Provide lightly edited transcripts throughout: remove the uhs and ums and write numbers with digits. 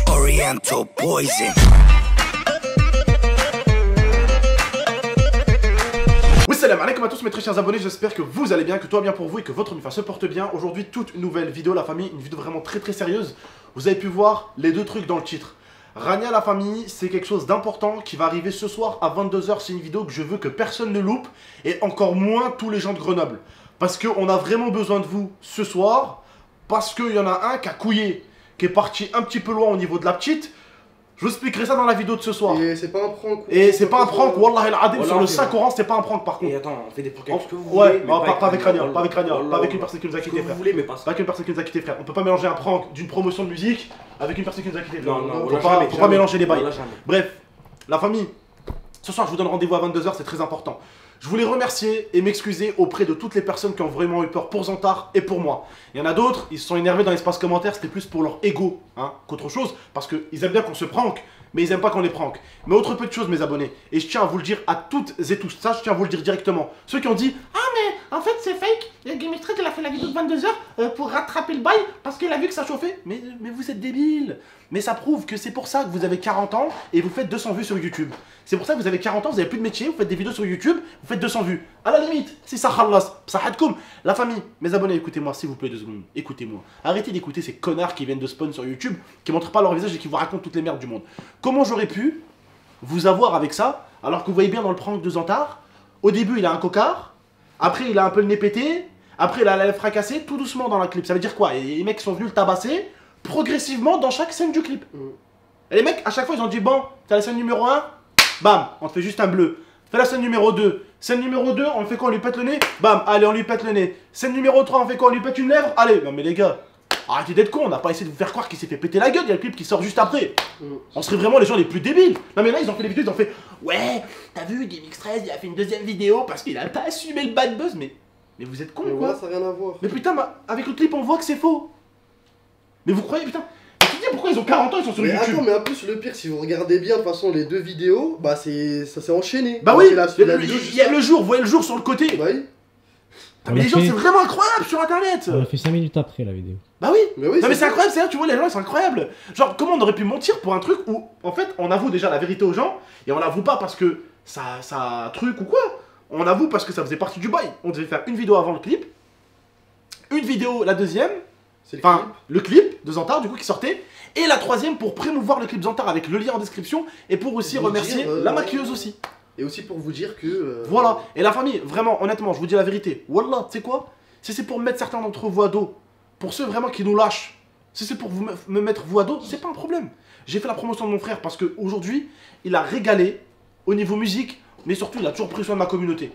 Oriental poison. Salam alaikum à tous mes très chers abonnés, j'espère que vous allez bien, que tout va bien pour vous et que votre famille se porte bien. Aujourd'hui, toute nouvelle vidéo, la famille, une vidéo vraiment très sérieuse. Vous avez pu voir les deux trucs dans le titre. Rania la famille, c'est quelque chose d'important qui va arriver ce soir à 22 h. C'est une vidéo que je veux que personne ne loupe et encore moins tous les gens de Grenoble. Parce qu'on a vraiment besoin de vous ce soir, parce qu'il y en a un qui a couillé, qui est parti un petit peu loin au niveau de la petite. Je vous expliquerai ça dans la vidéo de ce soir. Et c'est pas un prank. Et c'est pas un prank, Wallah el Adim, sur le Saint-Coran, c'est pas un prank par contre. Et attends, on fait des pranks avec ce que vous voulez. Ouais, pas avec Rania, pas avec Rania, pas avec une personne qui nous a quitté, frère. Vous voulez, mais pas ça. Pas avec une personne qui nous a quitté, frère. On peut pas mélanger un prank d'une promotion de musique avec une personne qui nous a quitté, frère. Non, faut pas mélanger les bails. jamais. Bref, la famille, ce soir je vous donne rendez-vous à 22 h, c'est très important. Je voulais remercier et m'excuser auprès de toutes les personnes qui ont vraiment eu peur pour Zantar et pour moi. Il y en a d'autres, ils se sont énervés dans l'espace commentaire, c'était plus pour leur ego hein, qu'autre chose, parce qu'ils aiment bien qu'on se prank, mais ils aiment pas qu'on les prank. Mais autre peu de choses mes abonnés, et je tiens à vous le dire à toutes et tous, ça je tiens à vous le dire directement. Ceux qui ont dit « Ah mais en fait c'est fake, GameXtrait il a fait la vidéo de 22 h pour rattraper le bail parce qu'il a vu que ça chauffait. » Mais vous êtes débiles. Mais ça prouve que c'est pour ça que vous avez 40 ans et vous faites 200 vues sur YouTube. C'est pour ça que vous avez 40 ans, vous avez plus de métier, vous faites des vidéos sur YouTube, vous faites 200 vues. À la limite, si ça khallas, ça hadkoum. La famille, mes abonnés, écoutez-moi s'il vous plaît 2 secondes. Écoutez-moi. Arrêtez d'écouter ces connards qui viennent de spawn sur YouTube, qui montrent pas leur visage et qui vous racontent toutes les merdes du monde. Comment j'aurais pu vous avoir avec ça, alors que vous voyez bien dans le prank de Zantar, au début il a un cocard, après il a un peu le nez pété, après il a la lèvre fracassée, tout doucement dans la clip. Ça veut dire quoi? Et les mecs sont venus le tabasser progressivement dans chaque scène du clip. Et les mecs à chaque fois ils ont dit bon, t'as la scène numéro 1, bam, on te fait juste un bleu. Fais la scène numéro 2. Scène numéro 2, on fait quoi? On lui pète le nez? Bam, allez, on lui pète le nez. Scène numéro 3, on fait quoi? On lui pète une lèvre? Allez, non mais les gars, arrêtez d'être con, on n'a pas essayé de vous faire croire qu'il s'est fait péter la gueule, il y a le clip qui sort juste après. On serait vraiment les gens les plus débiles. Non mais là, ils ont fait des vidéos, ils ont fait ouais, t'as vu, GameXtrait, il a fait une deuxième vidéo parce qu'il a pas assumé le bad buzz. Mais vous êtes con quoi? Voilà, ça n'a rien à voir. Mais putain, avec le clip, on voit que c'est faux. Mais vous croyez, putain, tu dis pourquoi ils ont 40 ans, ils sont sur mais YouTube? attends, mais en plus, le pire, si vous regardez bien, de toute façon, les deux vidéos, bah ça s'est enchaîné. Bah oui, la il y a le jour, vous voyez le jour sur le côté. Bah oui. Mais les gens, c'est vraiment incroyable sur internet. On a fait 5 minutes après la vidéo. Bah oui, mais oui, non mais c'est incroyable, c'est là, tu vois, les gens ils sont incroyables. Genre, comment on aurait pu mentir pour un truc où, en fait, on avoue déjà la vérité aux gens, et on l'avoue pas parce que ça truc ou quoi. On avoue parce que ça faisait partie du bail. On devait faire une vidéo avant le clip, une vidéo la deuxième, enfin le clip de Zantar du coup qui sortait, et la troisième pour promouvoir le clip Zantar avec le lien en description, et pour aussi remercier la maquilleuse aussi. Et aussi pour vous dire que... Voilà, et la famille, vraiment, honnêtement, je vous dis la vérité, Wallah, tu sais quoi? Si c'est pour mettre certains d'entre vous à dos, pour ceux vraiment qui nous lâchent, si c'est pour vous me mettre vous à dos, c'est pas un problème. J'ai fait la promotion de mon frère parce qu'aujourd'hui, il a régalé au niveau musique, mais surtout, il a toujours pris soin de ma communauté.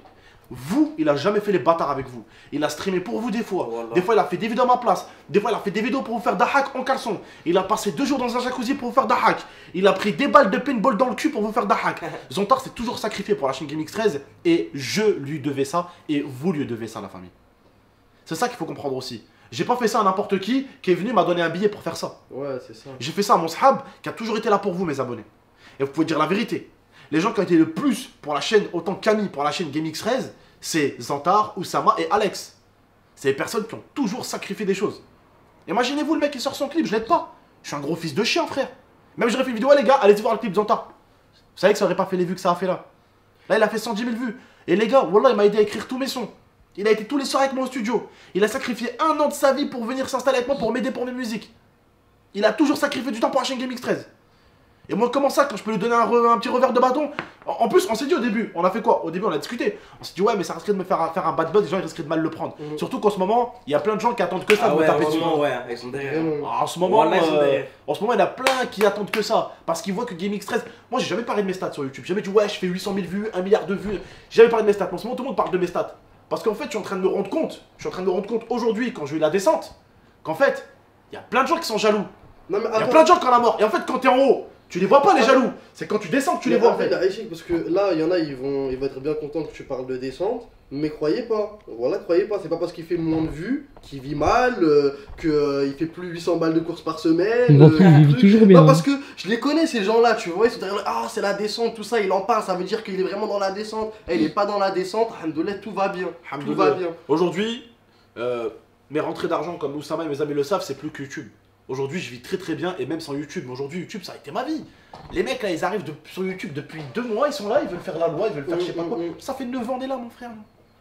Vous, il a jamais fait les bâtards avec vous. Il a streamé pour vous des fois. Voilà. Des fois, il a fait des vidéos à ma place. Des fois, il a fait des vidéos pour vous faire dahak en caleçon. Il a passé 2 jours dans un jacuzzi pour vous faire dahak. Il a pris des balles de paintball dans le cul pour vous faire dahak. Zantar s'est toujours sacrifié pour la chaîne GameXtrait et je lui devais ça et vous lui devez ça, la famille. C'est ça qu'il faut comprendre aussi. J'ai pas fait ça à n'importe qui est venu m'a donné un billet pour faire ça. Ouais, c'est ça. J'ai fait ça à mon sahab qui a toujours été là pour vous, mes abonnés. Et vous pouvez dire la vérité. Les gens qui ont été le plus pour la chaîne, autant que Camille pour la chaîne GameXtrait, c'est Zantar, Oussama et Alex. C'est les personnes qui ont toujours sacrifié des choses. Imaginez-vous le mec qui sort son clip, je l'aide pas. Je suis un gros fils de chien, frère. Même j'aurais fait une vidéo, les gars, allez-y voir le clip Zantar. Vous savez que ça aurait pas fait les vues que ça a fait là. Là, il a fait 110 000 vues. Et les gars, wallah, il m'a aidé à écrire tous mes sons. Il a été tous les soirs avec moi au studio. Il a sacrifié 1 an de sa vie pour venir s'installer avec moi pour m'aider pour mes musiques. Il a toujours sacrifié du temps pour la chaîne GameXtrait. Et moi, comment ça, quand je peux lui donner un petit revers de bâton? En plus, on s'est dit au début, on a fait quoi? Au début, on a discuté. On s'est dit, ouais, mais ça risquerait de me faire un bad buzz, les gens ils risqueraient de mal le prendre. Surtout qu'en ce moment, il y a plein de gens qui attendent que ça de me taper dessus. Ouais, ils sont derrière. En ce moment, il y a plein qui attendent que ça. Parce qu'ils voient que GameXtrait. Moi, j'ai jamais parlé de mes stats sur YouTube. J'ai jamais dit, ouais, je fais 800 000 vues, 1 milliard de vues. J'ai jamais parlé de mes stats. En ce moment, tout le monde parle de mes stats. Parce qu'en fait, je suis en train de me rendre compte. Je suis en train de me rendre compte aujourd'hui, quand j'ai eu la descente, qu'en fait, il y a plein de gens qui sont jaloux. Il y a plein de gens qui ont la mort. Et en fait, quand t'es en haut, tu les vois pas les jaloux, c'est quand tu descends que tu les vois en fait. Parce que là, il y en a, ils vont être bien contents que tu parles de descente, mais croyez pas, voilà, croyez pas, c'est pas parce qu'il fait moins de vues qu'il vit mal, qu'il fait plus 800 balles de course par semaine. Il vit toujours bien. Non, parce que je les connais ces gens-là, tu vois, ils sont derrière, ah c'est la descente, tout ça, il en parle, ça veut dire qu'il est vraiment dans la descente. Et il est pas dans la descente, alhamdoulilah, tout va bien. Tout va bien. Aujourd'hui, mes rentrées d'argent, comme Oussama et mes amis le savent, c'est plus que YouTube. Aujourd'hui, je vis très très bien et même sans YouTube. Mais aujourd'hui, YouTube, ça a été ma vie. Les mecs là, ils arrivent sur YouTube depuis 2 mois, ils sont là, ils veulent faire la loi, ils veulent faire je sais pas quoi. Ça fait 9 ans, on est là, mon frère.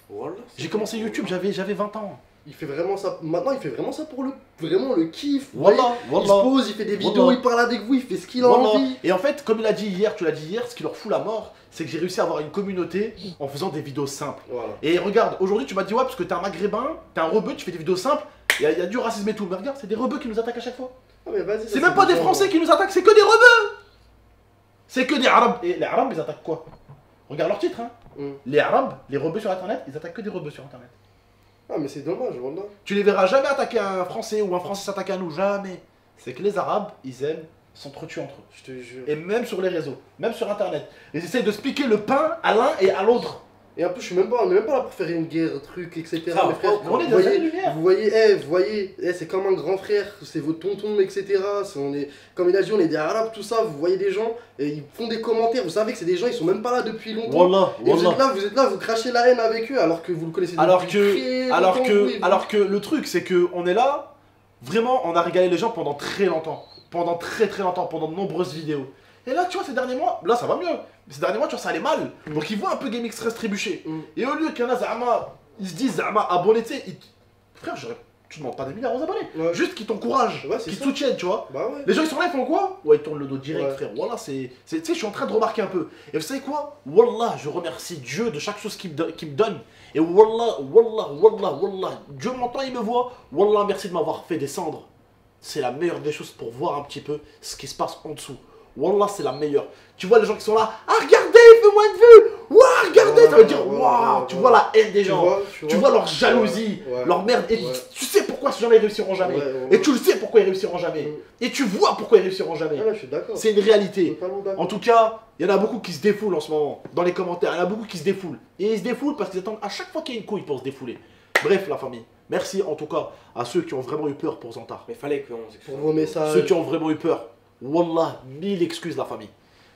Voilà, J'ai commencé YouTube, j'avais 20 ans. il fait vraiment ça. Maintenant, il fait vraiment ça pour vraiment le kiff. Voilà, Il se pose, il fait des vidéos, il parle avec vous, il fait ce qu'il a envie. Et en fait, comme il a dit hier, tu l'as dit hier, ce qui leur fout la mort, c'est que j'ai réussi à avoir une communauté en faisant des vidéos simples. Voilà. Et regarde, aujourd'hui, tu m'as dit ouais, parce que t'es un maghrébin, t'es un rebeu, tu fais des vidéos simples, il y a du racisme et tout. Mais regarde, c'est des rebeux qui nous attaquent à chaque fois. Ah, mais vas-y, C'est même pas des Français qui nous attaquent, c'est que des rebeux. C'est que des Arabes. Et les Arabes, ils attaquent quoi? Regarde leur titre, hein. Les Arabes, les rebeux sur Internet, ils attaquent que des rebeux sur Internet. Ah, mais c'est dommage, voilà. Tu les verras jamais attaquer un Français ou un Français s'attaquer à nous, jamais. C'est que les Arabes, ils aiment s'entretuer entre eux. Je te jure. Et même sur les réseaux, même sur Internet. Ils essayent de se piquer le pain à l'un et à l'autre. Et en plus, on est même pas là pour faire une guerre, truc, etc. Ça, mes frères, on est dans la lumière. vous voyez, c'est comme un grand frère, c'est votre tonton, etc. Comme il a dit, on est des arabes, tout ça. Vous voyez des gens, et ils font des commentaires. Vous savez que c'est des gens, ils sont même pas là depuis longtemps. Voilà, et vous êtes là, vous crachez la haine avec eux, alors que vous le connaissez depuis alors que le truc, c'est que on est là, vraiment, on a régalé les gens pendant très longtemps. Pendant très longtemps, pendant de nombreuses vidéos. Et là, tu vois, ces derniers mois, là, ça va mieux. Mais ces derniers mois, tu vois, ça allait mal. Donc, ils voient un peu Game Express trébucher. Et au lieu qu'il y en a, Zama, ils se disent, Zama, abonnez, tu sais, frère, tu demandes pas des milliards aux abonnés. Ouais. Juste qu'ils t'encouragent, qu'ils te soutiennent, tu vois. Bah ouais. Les gens, ils sont là, ils font quoi? Ouais, ils tournent le dos direct, frère. Voilà, tu sais, je suis en train de remarquer un peu. Et vous savez quoi? Wallah, je remercie Dieu de chaque chose qu'il me donne. Et wallah, Dieu m'entend, il me voit. Wallah, merci de m'avoir fait descendre. C'est la meilleure des choses pour voir un petit peu ce qui se passe en dessous. Wallah, c'est la meilleure. Tu vois les gens qui sont là, ah regardez, il fait moins de vues. Waouh, regardez, ça veut dire waouh. Tu vois la haine des gens. Tu vois leur jalousie, leur merde. Et tu sais pourquoi ces gens-là ils réussiront jamais. Et tu le sais pourquoi ils réussiront jamais. Et tu vois pourquoi ils réussiront jamais. Ah, je suis d'accord. C'est une réalité. En tout cas, il y en a beaucoup qui se défoulent en ce moment. Dans les commentaires, il y en a beaucoup qui se défoulent. Et ils se défoulent parce qu'ils attendent à chaque fois qu'il y a une couille pour se défouler. Bref, la famille. Merci en tout cas à ceux qui ont vraiment eu peur pour Zantar. Mais fallait qu'on s'excuse. Pour vos messages. Ceux qui ont vraiment eu peur. Wallah, 1000 excuses la famille.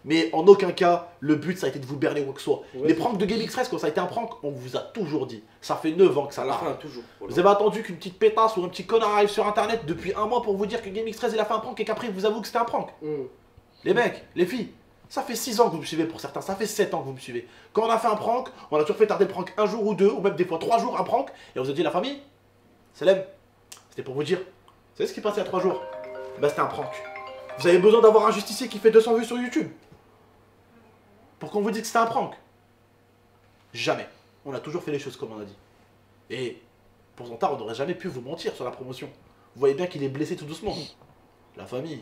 Mais en aucun cas, le but ça a été de vous berner ou quoi que ce soit. Ouais, les pranks de Game Express, quand ça a été un prank, on vous a toujours dit. Ça fait 9 ans que ça l'a. Enfin, toujours. Vous avez attendu qu'une petite pétasse ou un petit connard arrive sur internet depuis un mois pour vous dire que Game Express il a fait un prank et qu'après il vous avoue que c'était un prank. Les mecs, les filles, ça fait 6 ans que vous me suivez pour certains, ça fait 7 ans que vous me suivez. Quand on a fait un prank, on a toujours fait tarder le prank un jour ou deux, ou même des fois 3 jours un prank, et on vous a dit la famille, Selem, c'était pour vous dire, vous savez ce qui est passé il y a 3 jours? Bah c'était un prank. Vous avez besoin d'avoir un justicier qui fait 200 vues sur YouTube pour qu'on vous dise que c'était un prank? Jamais. On a toujours fait les choses comme on a dit. Et pour Zantar, on n'aurait jamais pu vous mentir sur la promotion. Vous voyez bien qu'il est blessé tout doucement. La famille,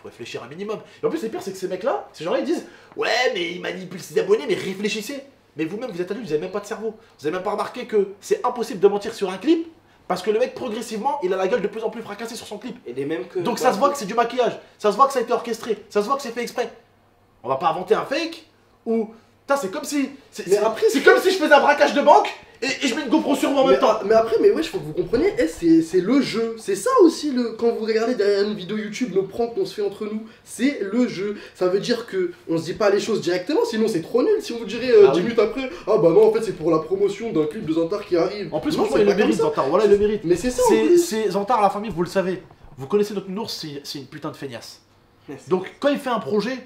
faut réfléchir un minimum. Et en plus, le pire, c'est que ces mecs-là, ces gens-là, ils disent ouais, mais ils manipulent ses abonnés, mais réfléchissez. Mais vous-même, vous êtes adultes, vous n'avez même pas de cerveau. Vous n'avez même pas remarqué que c'est impossible de mentir sur un clip parce que le mec, progressivement, il a la gueule de plus en plus fracassée sur son clip. Et des mêmes que. Donc ça se voit que c'est du maquillage, ça se voit que ça a été orchestré, ça se voit que c'est fait exprès. On va pas inventer un fake ou. C'est comme si. C'est comme si je faisais un braquage de banque et je mets une GoPro sur moi en même temps. Mais après, mais ouais, faut que vous compreniez, c'est le jeu. C'est ça aussi, quand vous regardez derrière une vidéo YouTube, nos pranks qu'on se fait entre nous, c'est le jeu. Ça veut dire que on se dit pas les choses directement, sinon c'est trop nul. Si on vous dirait 10 minutes après, ah bah non, en fait c'est pour la promotion d'un clip de Zantar qui arrive. En plus, franchement, il le mérite, Zantar. Voilà, il le mérite. Mais c'est ça. C'est Zantar, la famille, vous le savez. Vous connaissez notre ours, c'est une putain de feignasse. Donc quand il fait un projet,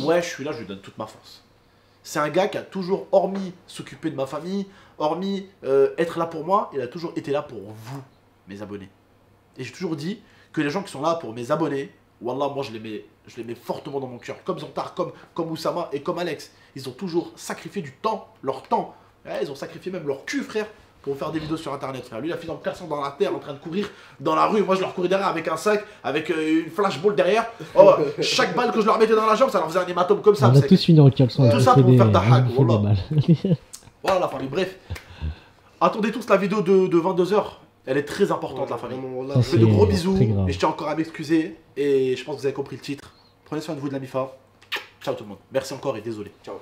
ouais, je suis là, je lui donne toute ma force. C'est un gars qui a toujours, hormis s'occuper de ma famille, hormis être là pour moi, il a toujours été là pour vous, mes abonnés. Et j'ai toujours dit que les gens qui sont là pour mes abonnés, wallah, moi je les mets fortement dans mon cœur. Comme Zantar, comme Oussama et comme Alex. Ils ont toujours sacrifié du temps, leur temps. Ouais, ils ont sacrifié même leur cul, frère, pour faire des vidéos sur internet, frère. Lui, il a fini en caleçon dans la terre, en train de courir dans la rue. Moi, je leur courais derrière avec un sac, avec une flashball derrière. Oh, chaque balle que je leur mettais dans la jambe, ça leur faisait un hématome comme ça. On a tous fini en caleçon. Tout ça pour faire ta hack, voilà. Voilà la famille, bref. Attendez tous la vidéo de 22h. Elle est très importante, la famille. Je fais de gros bisous. Et je tiens encore à m'excuser. Et je pense que vous avez compris le titre. Prenez soin de vous de la MIFA. Ciao tout le monde. Merci encore et désolé. Ciao.